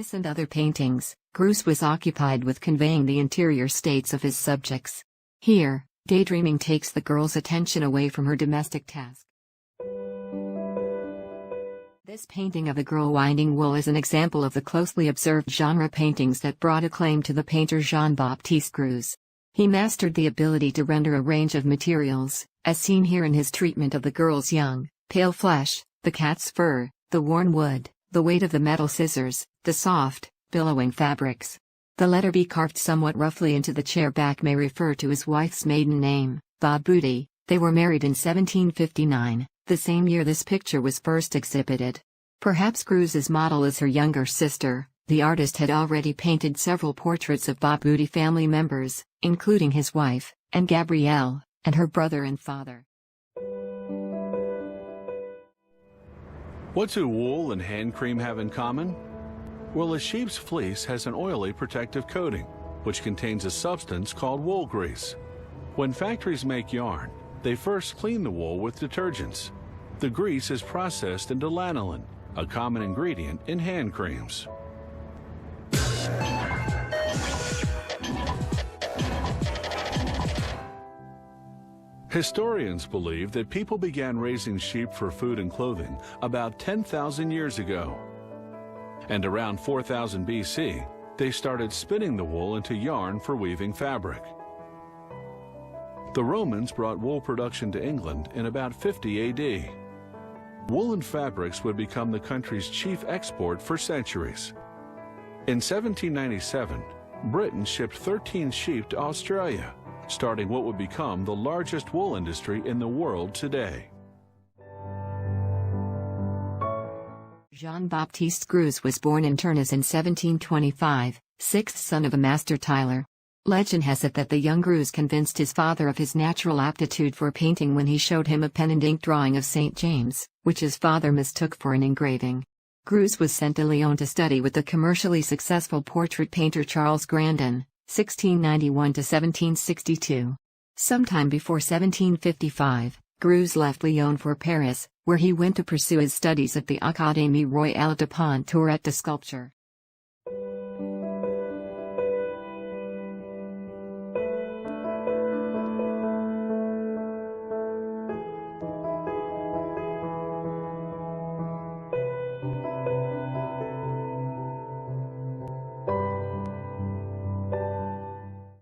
this and other paintings, Greuze was occupied with conveying the interior states of his subjects. Here, daydreaming takes the girl's attention away from her domestic task. This painting of a girl winding wool is an example of the closely observed genre paintings that brought acclaim to the painter Jean-Baptiste Greuze. He mastered the ability to render a range of materials, as seen here in his treatment of the girl's young, pale flesh, the cat's fur, the worn wood, the weight of the metal scissors, the soft, billowing fabrics. The letter B carved somewhat roughly into the chair back may refer to his wife's maiden name, Baptiste. They were married in 1759, the same year this picture was first exhibited. Perhaps Greuze's model is her younger sister. The artist had already painted several portraits of Baptiste family members, including his wife, and Gabrielle, and her brother and father. What do wool and hand cream have in common? Well, a sheep's fleece has an oily protective coating, which contains a substance called wool grease. When factories make yarn, they first clean the wool with detergents. The grease is processed into lanolin, a common ingredient in hand creams. Historians believe that people began raising sheep for food and clothing about 10,000 years ago. And around 4000 BC, they started spinning the wool into yarn for weaving fabric. The Romans brought wool production to England in about 50 AD. Woolen fabrics would become the country's chief export for centuries. In 1797, Britain shipped 13 sheep to Australia, starting what would become the largest wool industry in the world today. Jean-Baptiste Greuze was born in Tournus in 1725, sixth son of a master tiler. Legend has it that the young Greuze convinced his father of his natural aptitude for painting when he showed him a pen and ink drawing of St. James, which his father mistook for an engraving. Greuze was sent to Lyon to study with the commercially successful portrait painter Charles Grandin, 1691 to 1762. Sometime before 1755, Greuze left Lyon for Paris, where he went to pursue his studies at the Académie Royale de Peinture et de Sculpture.